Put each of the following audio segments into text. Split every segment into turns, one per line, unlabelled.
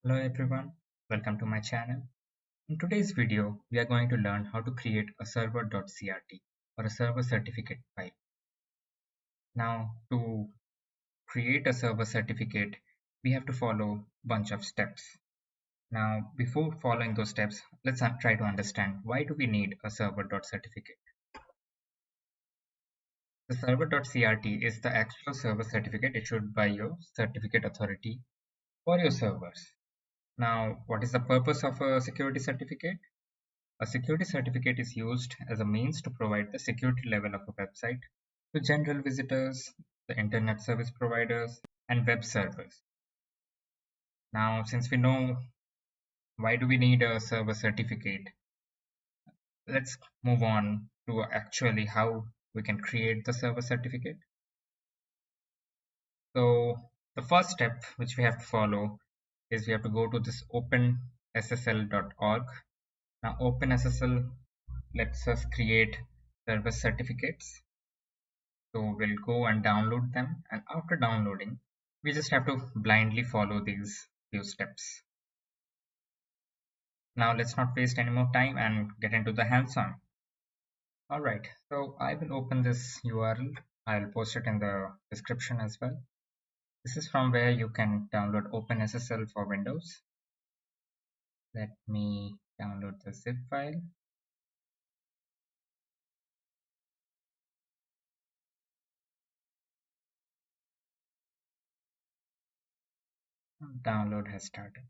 Hello everyone, welcome to my channel. In today's video, we are going to learn how to create a server.crt or a server certificate file. Now, to create a server certificate, we have to follow a bunch of steps. Now, before following those steps, let's try to understand why do we need a server.certificate. The server.crt is the actual server certificate issued by your certificate authority for your servers. Now, what is the purpose of a security certificate? A security certificate is used as a means to provide the security level of a website to general visitors, the internet service providers, and web servers. Now, since we know why do we need a server certificate, let's move on to actually how we can create the server certificate. So the first step which we have to follow is we have to go to this openssl.org. Now openssl lets us create server certificates. So we'll go and download them, and after downloading we just have to blindly follow these few steps. Now let's not waste any more time and get into the hands-on. Alright, so I will open this URL. I'll post it in the description as well. This is from where you can download OpenSSL for Windows. Let me download the zip file. Download has started.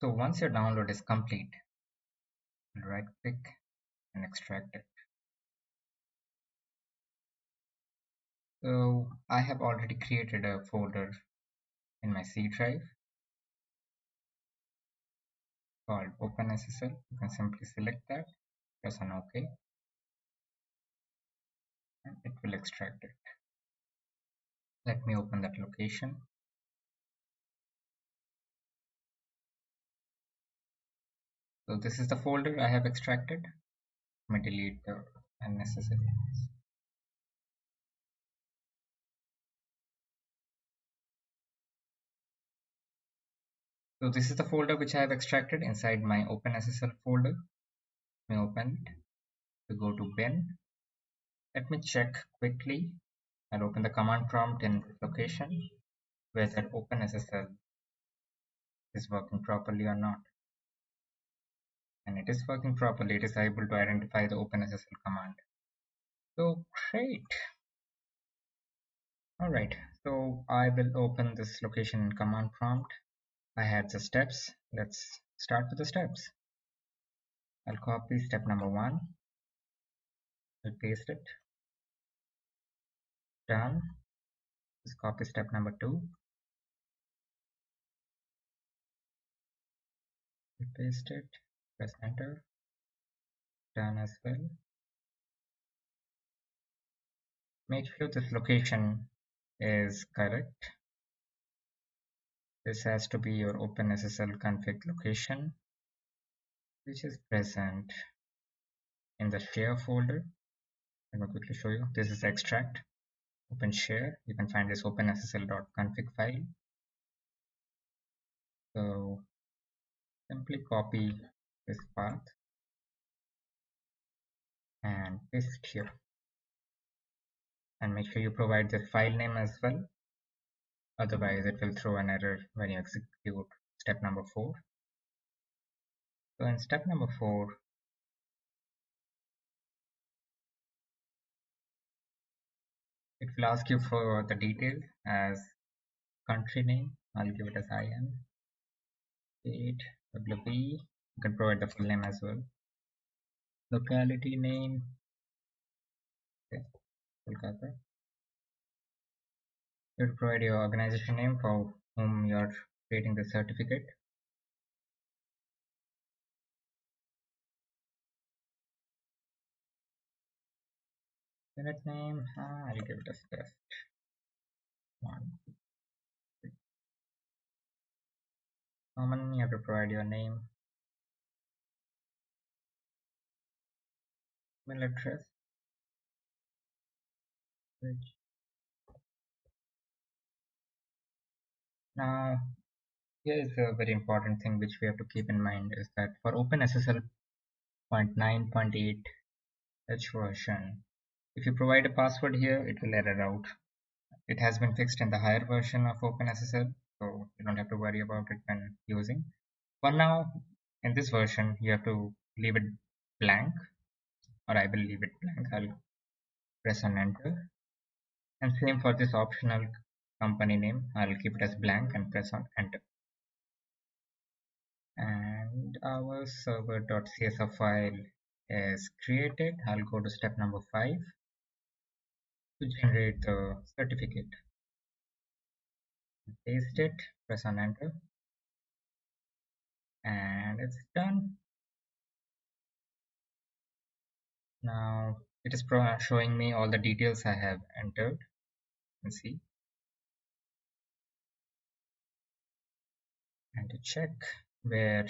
So once your download is complete, right click and extract it. So I have already created a folder in my C drive called openssl. You can simply select that, press on OK, and it will extract it. Let me open that location. So this is the folder I have extracted. Let me delete the unnecessary ones. So this is the folder which I have extracted inside my openssl folder. Let me open it. We go to bin. Let me check quickly. I'll open the command prompt in this location whether openssl is working properly or not. And it is working properly. It is able to identify the openssl command. So great. Alright, so I will open this location in command prompt. I have the steps. Let's start with the steps. I'll copy step number 1. I'll paste it. Done. Just copy step number 2. I'll paste it. Press enter. Done as well. Make sure this location is correct. This has to be your openssl config location, which is present in the share folder. Let me quickly show you. This is extract. Open share. You can find this openssl.config file. So simply copy this path and paste here. And make sure you provide the file name as well. Otherwise, it will throw an error when you execute step number 4. So in step number 4, it will ask you for the details as country name. I'll give it as IN, state, WB. You can provide the full name as well. Locality name, okay, Kolkata. You will provide your organization name for whom you are creating the certificate. Unit name, I'll give it as test 1. Common, you have to provide your name, email address, which. Now Here is a very important thing which we have to keep in mind is that for OpenSSL 0.9.8 H version, if you provide a password here, it will error out. It has been fixed in the higher version of OpenSSL, so you don't have to worry about it when using. For now, in this version, you have to leave it blank, or I will leave it blank. I'll press on enter. And same for this optional company name. I'll keep it as blank and press on enter. And our server.csr file is created. I'll go to step number 5 to generate the certificate. Paste it, press on enter, and it's done. Now it is showing me all the details I have entered. Let's see. And to check where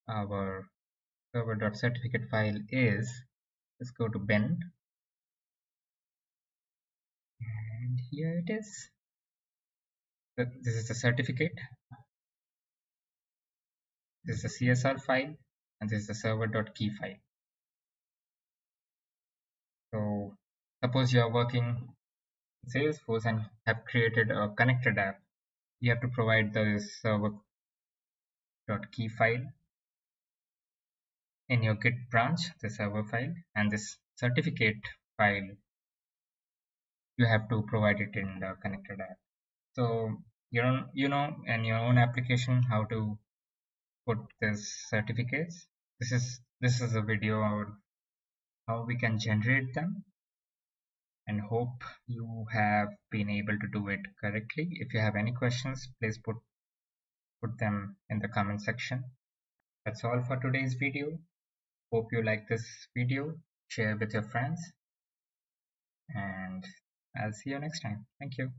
our server.certificate file is, let's go to bin, and here it is. This is the certificate, this is the CSR file, and this is the server.key file. So suppose you are working in Salesforce and have created a connected app. You have to provide the server.key file in your Git branch, the server file, and this certificate file, you have to provide it in the connected app. So you know in your own application how to put these certificates. This is a video on how we can generate them, and hope you have been able to do it correctly. If you have any questions, please put them in the comment section. That's all for today's video. Hope you like this video. Share with your friends, and I'll see you next time. Thank you.